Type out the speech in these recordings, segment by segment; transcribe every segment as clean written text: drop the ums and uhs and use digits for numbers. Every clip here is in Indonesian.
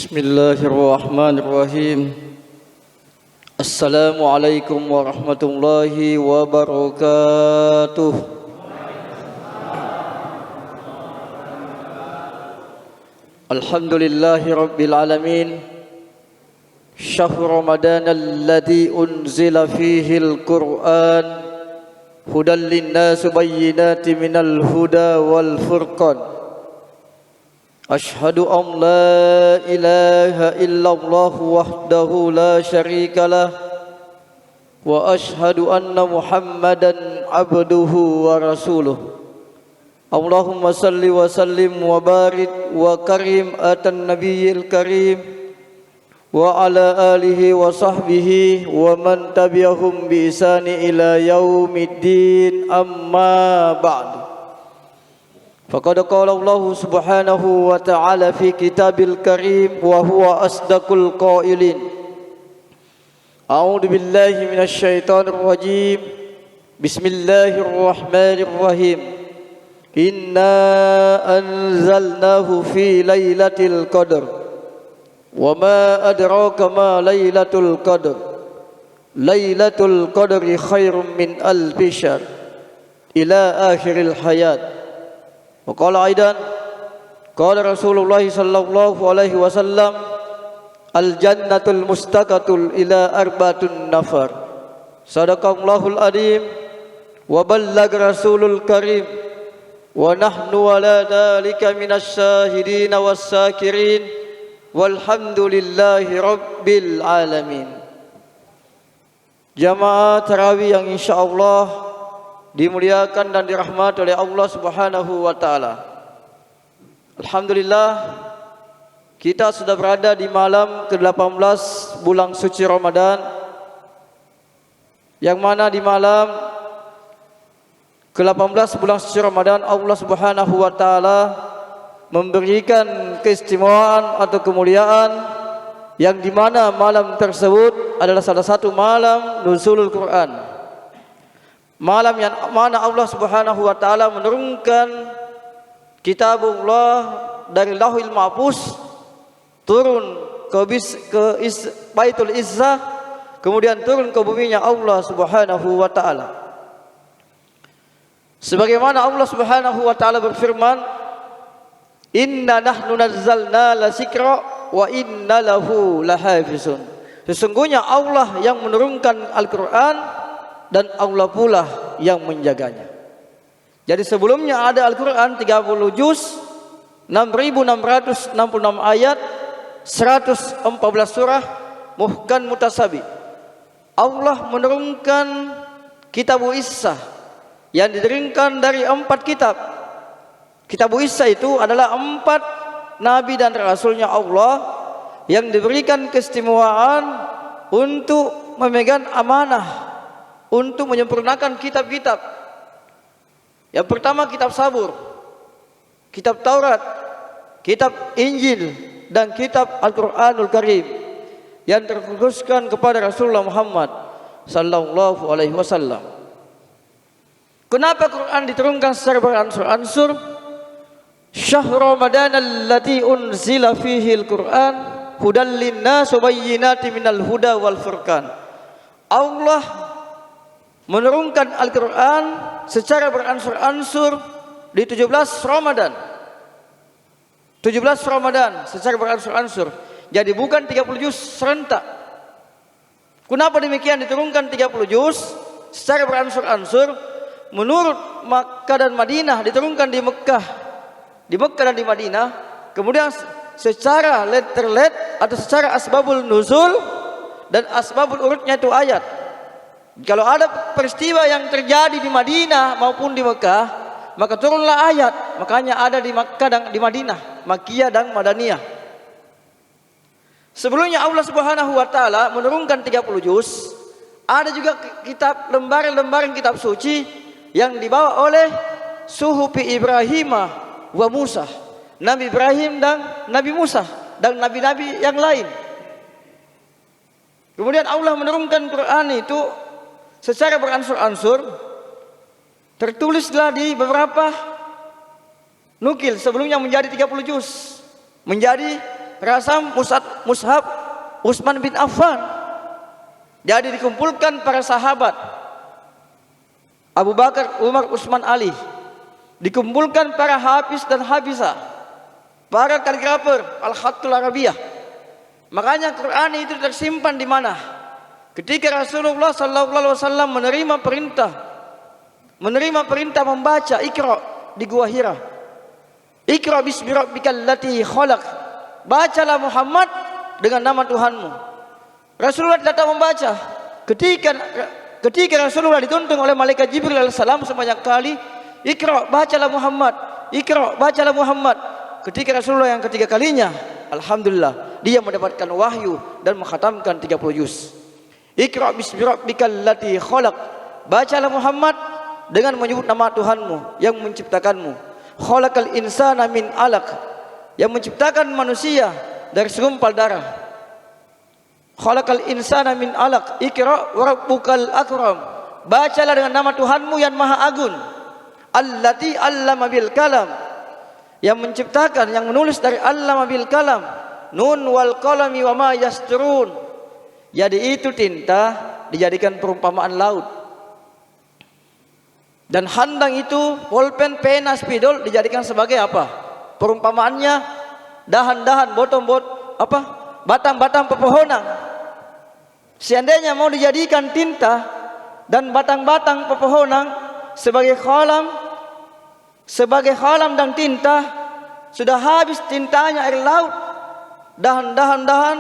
Bismillahirrahmanirrahim. Assalamualaikum warahmatullahi wabarakatuh. Alhamdulillahi rabbil alamin. Syahr Ramadan alladzi unzila fihi al-Qur'an hudan lin-nas bayyinatin minal huda wal furqan. Ashhadu an la ilaha illallah wahdahu la syarika lah wa ashhadu anna Muhammadan abduhu wa rasuluh. Allahumma salli wa sallim wa barik wa karim atan nabiyyil karim wa ala alihi wa sahbihi wa man tabi'ahum bi ihsani ila yaumiddin, amma ba'du. Faqad qala Allah subhanahu wa ta'ala fi kitabil karim wa huwa asdaqul qailin. A'udzu billahi minasy syaithanir rajim. Bismillahirrahmanirrahim. Inna anzalnahu fi lailatul qadr. Wa ma adraka ma lailatul qadr. Lailatul qadri khairum min alfi syahr. Ila akhiril hayat. Waqala aidan qala Rasulullah sallallahu alaihi wasallam al-jannatul mustaqatul ila arba'atun nafar. Sadaqallahul adim wa ballagha rasulul karim wa nahnu ala dhalika minasy syahidin was sakirin walhamdulillahi rabbil alamin. Jamaah tarawih yang insyaallah dimuliakan dan dirahmati oleh Allah Subhanahu wa taala. Alhamdulillah, kita sudah berada di malam ke-18 bulan suci Ramadan, yang mana di malam ke-18 bulan suci Ramadan Allah Subhanahu wa taala memberikan keistimewaan atau kemuliaan, yang di mana malam tersebut adalah salah satu malam nuzulul Quran. Malam yang mana Allah Subhanahu wa taala menurunkan kitabullah dari Lauhul Mahfuz turun ke Baitul Izzah, kemudian turun ke buminya Allah Subhanahu wa taala. Sebagaimana Allah Subhanahu wa taala berfirman, "Inna nahnu nazzalna la-dzikra wa inna lahu lahafizun." Sesungguhnya Allah yang menurunkan Al-Qur'an dan Allah pula yang menjaganya. Jadi sebelumnya ada Al-Quran 30 juz, 6.666 ayat, 114 surah, muhkam mutasabi. Allah menurunkan Kitabul Izzah yang diturunkan dari 4 kitab. Kitabul Izzah itu adalah 4 nabi dan rasulnya Allah yang diberikan keistimewaan untuk memegang amanah, untuk menyempurnakan kitab-kitab. Yang pertama kitab Sabur, kitab Taurat, kitab Injil, dan kitab Al-Quranul Karim yang terkhususkan kepada Rasulullah Muhammad sallallahu alaihi wasallam. Kenapa Quran diturunkan secara beransur-ansur? Syahr Ramadan allati unzila fihi al-Quran hudan lin-nas wa bayyinatin minal huda wal furqan. Allah menurunkan Al-Quran secara beransur-ansur di 17 Ramadan. 17 Ramadan secara beransur-ansur. Jadi bukan 30 juz serentak. Kenapa demikian diturunkan 30 juz secara beransur-ansur? Menurut Makkah dan Madinah diturunkan di Mekah. Di Mekah dan di Madinah. Kemudian secara letter-let atau secara asbabul nuzul dan asbabul urutnya itu ayat. Kalau ada peristiwa yang terjadi di Madinah maupun di Mekah, maka turunlah ayat. Makanya ada di Makkah dan di Madinah, Makkiyah dan Madaniyah. Sebelumnya Allah Subhanahu wa taala menurunkan 30 juz. Ada juga kitab lembaran-lembaran kitab suci yang dibawa oleh suhufi Ibrahim wa Musa, Nabi Ibrahim dan Nabi Musa dan nabi-nabi yang lain. Kemudian Allah menurunkan Quran itu secara beransur-ansur, tertulislah di beberapa nukil sebelumnya menjadi 30 juz, menjadi rasam mushaf Utsman bin Affan. Jadi dikumpulkan para sahabat Abu Bakar, Umar, Utsman, Ali. Dikumpulkan para hafiz dan hafizah, para kaligrafer Al-Khattul Arabiyah. Makanya Quran itu tersimpan di mana? Ketika Rasulullah SAW menerima perintah membaca Iqra di Gua Hira. Iqra bismi rabbikal lati khalaq. Bacalah Muhammad dengan nama Tuhanmu. Rasulullah datang membaca. Ketika Rasulullah dituntun oleh malaikat Jibril alaihissalam sebanyak kali, Iqra, bacalah Muhammad. Iqra, bacalah Muhammad. Ketika Rasulullah yang ketiga kalinya, alhamdulillah, dia mendapatkan wahyu dan mengkhatamkan 30 juz. Iqra bismi rabbikal lati khalaq. Bacalah Muhammad dengan menyebut nama Tuhanmu yang menciptakanmu. Khalaqal insana min 'alaq. Yang menciptakan manusia dari segumpal darah. Khalaqal insana min 'alaq. Iqra wa rabbukal akram. Bacalah dengan nama Tuhanmu yang maha agung. Allati 'allama bil kalam. Yang menciptakan, yang menulis dari 'allama bil kalam. Nun wal qalami wa ma yasturun. Jadi itu tinta dijadikan perumpamaan laut. Dan handang itu, pulpen, pena, spidol dijadikan sebagai apa? Perumpamaannya dahan-dahan, batang-batang pepohonan. Seandainya mau dijadikan tinta dan batang-batang pepohonan sebagai khalam dan tinta, sudah habis tintanya air laut. Dahan-dahan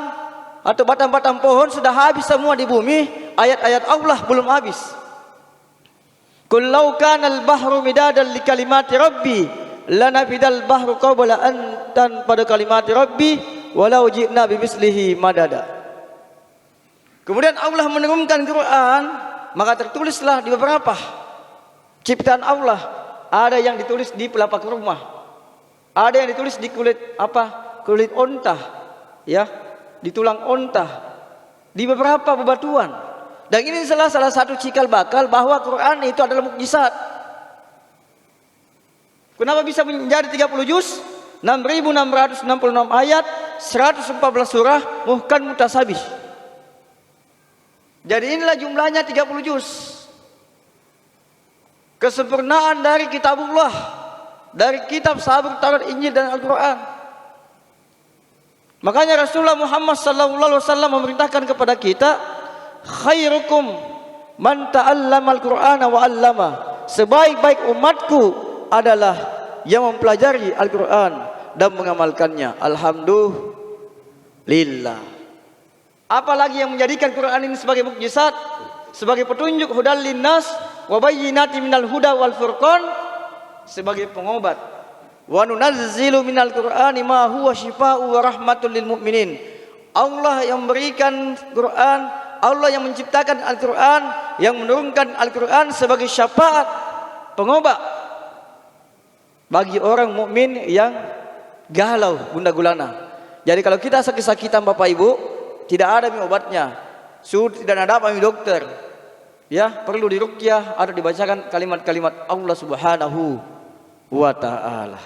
atau batang-batang pohon sudah habis semua di bumi. Ayat-ayat Allah belum habis. Qul law kana al-bahru midadan li kalimati rabbi lanafidal bahru qabla an tanfada kalimati rabbi walau ji'na bimislihi madada. Kemudian Allah menurunkan Quran, maka tertulislah di beberapa ciptaan Allah. Ada yang ditulis di pelapak rumah, ada yang ditulis di kulit onta, ya, di tulang onta, di beberapa bebatuan. Dan ini salah satu cikal bakal bahwa Quran itu adalah mukjizat. Kenapa bisa menjadi 30 juz, 6.666 ayat, 114 surah, muhkam mutasabih. Jadi inilah jumlahnya 30 juz. Kesempurnaan dari kitabullah, dari kitab Zabur, Taurat, Injil dan Al-Quran. Makanya Rasulullah Muhammad SAW memerintahkan kepada kita, khairukum man ta'allama al-Qur'ana wa 'allama. Sebaik-baik umatku adalah yang mempelajari Al-Qur'an dan mengamalkannya. Alhamdulillah. Apalagi yang menjadikan Quran ini sebagai mukjizat, sebagai petunjuk hudal linnas wa bayyinatin minal huda wal furqan, sebagai pengobat. Wa nunazzilu minal Qur'ani ma huwa syifaa'u wa rahmatul lil mu'minin. Allah yang memberikan Quran, Allah yang menciptakan Al-Quran, yang menurunkan Al-Quran sebagai syafaat, pengobat bagi orang mukmin yang galau, gundah gulana. Jadi kalau kita sakit-sakitan Bapak Ibu, tidak ada obatnya, tidak ada apa dokter, ya, perlu diruqyah atau dibacakan kalimat-kalimat Allah Subhanahu wa Ta'ala.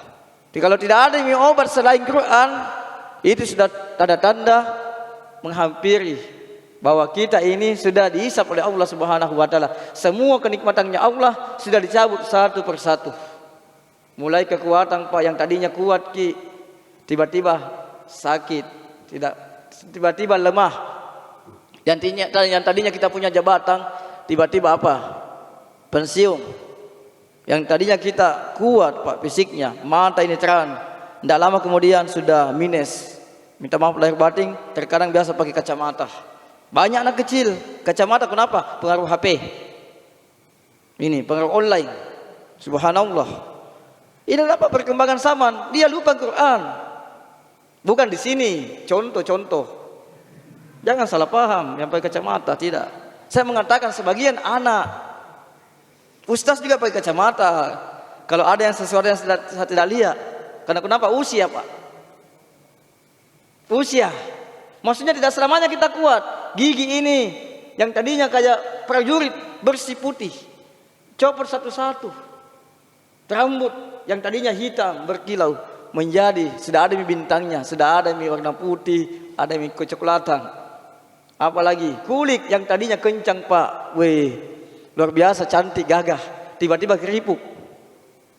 Jadi kalau tidak ada obat selain Quran, itu sudah tanda-tanda menghampiri bahwa kita ini sudah dihisap oleh Allah Subhanahu wa Ta'ala. Semua kenikmatannya Allah sudah dicabut satu persatu. Mulai kekuatan Pak yang tadinya kuat tiba-tiba sakit, tiba-tiba lemah. Yang tadinya kita punya jabatan, tiba-tiba apa? Pensiun. Yang tadinya kita kuat Pak fisiknya, mata ini terang, tidak lama kemudian sudah minus. Minta maaf lahir batin, terkadang biasa pakai kacamata. Banyak anak kecil kacamata, kenapa? Pengaruh HP. Ini pengaruh online. Subhanallah. Ini apa perkembangan zaman? Dia lupa Quran. Bukan di sini, contoh-contoh. Jangan salah paham yang pakai kacamata, tidak. Saya mengatakan sebagian anak ustaz juga pakai kacamata. Kalau ada yang sesuatu yang saya tidak lihat. Karena kenapa? Usia Pak. Usia. Maksudnya tidak selamanya kita kuat. Gigi ini yang tadinya kayak prajurit bersih putih, copot satu-satu. Rambut yang tadinya hitam berkilau, menjadi, sudah ada bintangnya, sudah ada warna putih, ada kecoklatan. Apalagi kulit yang tadinya kencang Pak, weh, luar biasa cantik gagah, tiba-tiba keripuk.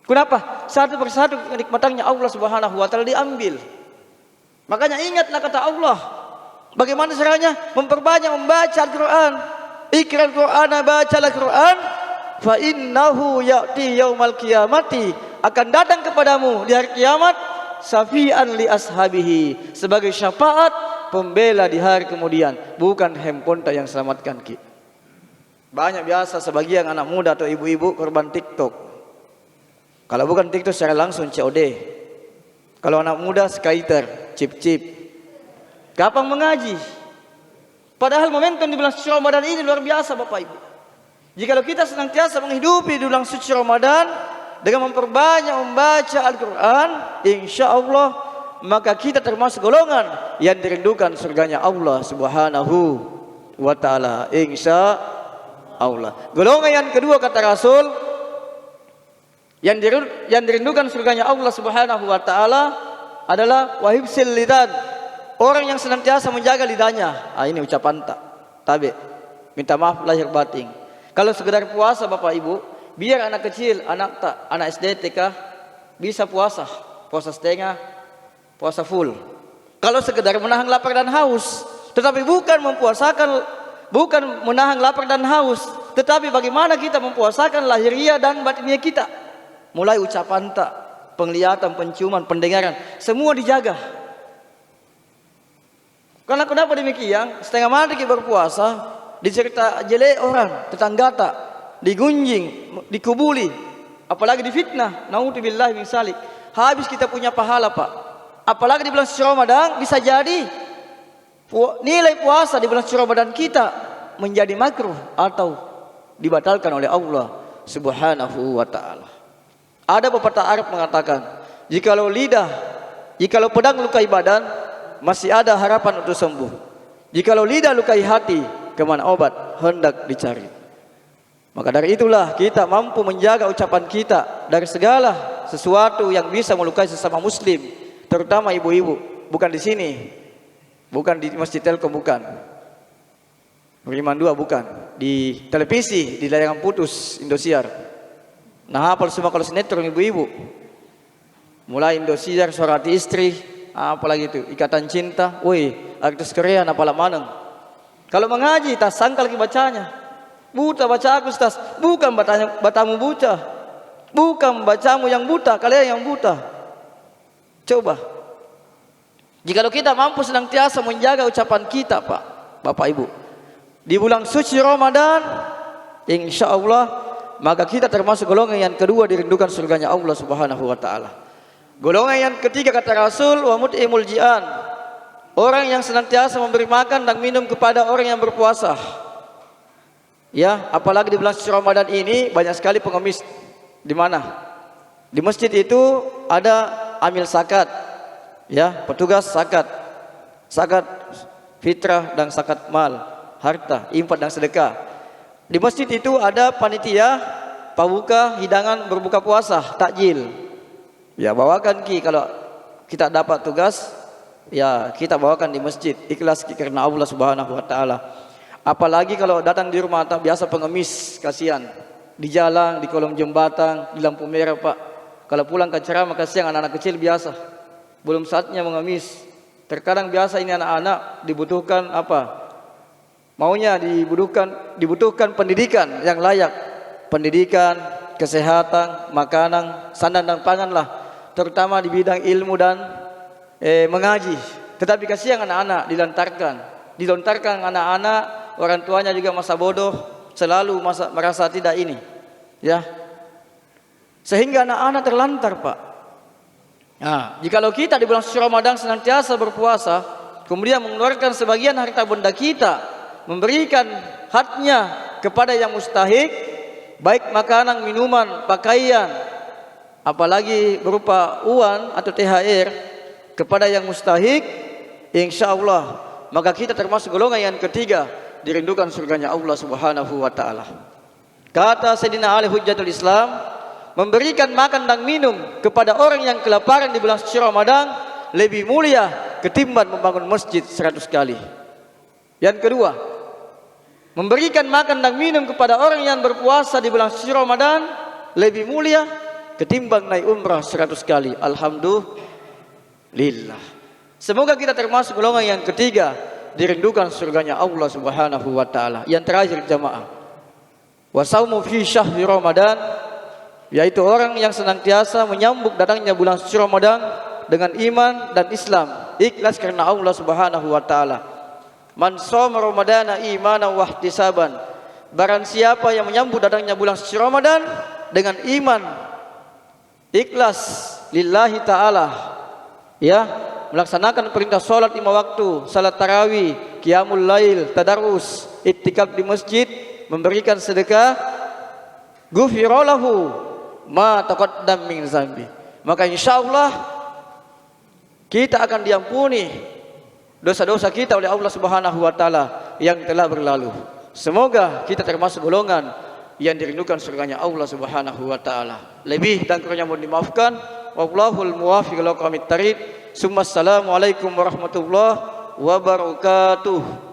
Kenapa? Satu persatu kenikmatannya Allah Subhanahu wa taala diambil. Makanya ingatlah kata Allah. Bagaimana caranya? Memperbanyak membaca Al-Qur'an. Iqra'al Qur'ana, bacalah Qur'an, fa innahu ya'ti yaumal qiyamati, akan datang kepadamu di hari kiamat safian li ashabihi, sebagai syafaat pembela di hari kemudian, bukan handphone yang selamatkan kita. Banyak biasa sebagian anak muda atau ibu-ibu korban TikTok. Kalau bukan TikTok secara langsung COD. Kalau anak muda skater, chip-chip. Kapan mengaji? Padahal momentum di bulan suci Ramadan ini luar biasa Bapak Ibu. Jikalau kita senantiasa menghidupi di bulan suci Ramadan dengan memperbanyak membaca Al-Quran, insya Allah maka kita termasuk golongan yang dirindukan surganya Allah Subhanahu wa ta'ala, insya Allah. Golongan yang kedua kata Rasul, yang dirindukan surganya Allah Subhanahu wa ta'ala adalah wahibsil lidan, orang yang senantiasa menjaga lidahnya. Ini ucapan tabe, minta maaf lahir batin. Kalau sekedar puasa Bapak Ibu, biar anak kecil, anak SD, TK bisa puasa setengah, puasa full. Kalau sekedar menahan lapar dan haus, tetapi bukan menahan lapar dan haus, tetapi bagaimana kita mempuasakan lahiriah dan batiniah kita. Mulai ucapan penglihatan, penciuman, pendengaran, semua dijaga. Karena kenapa demikian? Setengah mati kita berpuasa, dicerita jelek orang, tetangga digunjing, dikubuli, apalagi difitnah. Naudzubillahi min dzalik. Habis kita punya pahala Pak. Apalagi di bulan suci Ramadan bisa jadi nilai puasa di bulan suci Ramadan kita menjadi makruh atau dibatalkan oleh Allah Subhanahu wa ta'ala. Ada pepatah Arab mengatakan, jikalau pedang lukai badan, masih ada harapan untuk sembuh. Jikalau lidah lukai hati, kemana obat hendak dicari. Maka dari itulah kita mampu menjaga ucapan kita dari segala sesuatu yang bisa melukai sesama muslim, terutama ibu-ibu. Bukan di sini, bukan di Masjid Telkom, bukan Beriman 2, bukan di televisi, di layangan putus Indosiar. Nah, hafal semua kalau sinetron ibu-ibu, mulai Indosiar, Suara Hati Istri, apalagi itu Ikatan Cinta, woi artis Korea apalah maneng. Kalau mengaji tas sangkal lagi bacanya, buta baca aku tas, bukan batamu buta, bukan bacamu yang buta, kalian yang buta. Coba, jikalau kita mampu senantiasa menjaga ucapan kita Pak, Bapak Ibu, di bulan suci Ramadan, insya Allah maka kita termasuk golongan yang kedua dirindukan surganya Allah Subhanahu wa ta'ala. Golongan yang ketiga kata Rasul, wa mut'imul ji'an, orang yang senantiasa memberi makan dan minum kepada orang yang berpuasa. Ya, apalagi di bulan suci Ramadan ini banyak sekali pengemis. Di mana? Di masjid itu ada amil zakat, ya, petugas zakat fitrah dan zakat mal, harta, infak dan sedekah. Di masjid itu ada panitia pabuka hidangan berbuka puasa, takjil. Ya, bawakan kalau kita dapat tugas, ya kita bawakan di masjid, ikhlas karena Allah Subhanahu wa ta'ala. Apalagi kalau datang di rumah biasa pengemis, kasihan di jalan, di kolong jembatan, di lampu merah Pak. Kalau pulang ke ceramah kasihan anak-anak kecil biasa, belum saatnya mengemis. Terkadang biasa ini anak-anak dibutuhkan apa? Maunya dibutuhkan pendidikan yang layak, pendidikan, kesehatan, makanan, sandang dan pangan lah, terutama di bidang ilmu dan mengaji. Tetapi kasihan anak-anak dilontarkan anak-anak, orang tuanya juga masa bodoh, selalu merasa tidak ini, ya, sehingga anak-anak terlantar Pak. Nah, jikalau kita di bulan suci Ramadan senantiasa berpuasa, kemudian mengeluarkan sebagian harta benda kita, memberikan haknya kepada yang mustahik, baik makanan, minuman, pakaian, apalagi berupa uang atau THR kepada yang mustahik, insya Allah maka kita termasuk golongan yang ketiga dirindukan surganya Allah Subhanahu wa ta'ala. Kata Sayyidina Ali Hujjatul Islam, memberikan makan dan minum kepada orang yang kelaparan di bulan suci Ramadan lebih mulia ketimbang membangun masjid 100 kali. Yang kedua, memberikan makan dan minum kepada orang yang berpuasa di bulan suci Ramadan lebih mulia ketimbang naik umrah 100 kali. Alhamdulillah. Semoga kita termasuk golongan yang ketiga, dirindukan surganya Allah Subhanahu wa taala. Yang terakhir jamaah, wasaumu fi syahri Ramadan, yaitu orang yang senantiasa menyambut datangnya bulan suci Ramadan dengan iman dan Islam, ikhlas karena Allah Subhanahu wa taala. Man shoma Ramadana imanan wa ihtisaban, barang siapa yang menyambut datangnya bulan suci Ramadan dengan iman, ikhlas lillahi taala, ya, melaksanakan perintah salat 5 waktu, salat tarawih, qiyamul lail, tadarrus, iktikaf di masjid, memberikan sedekah, ghufira lahu ma taqaddam min zambi, maka insyaallah kita akan diampuni dosa-dosa kita oleh Allah Subhanahu wa taala yang telah berlalu. Semoga kita termasuk golongan yang dirindukan surganya Allah Subhanahu wa taala. Lebih dan kurangnya mohon dimaafkan. Wallahul muwaffiq ila aqwamit thariq. Assalamualaikum warahmatullahi wabarakatuh.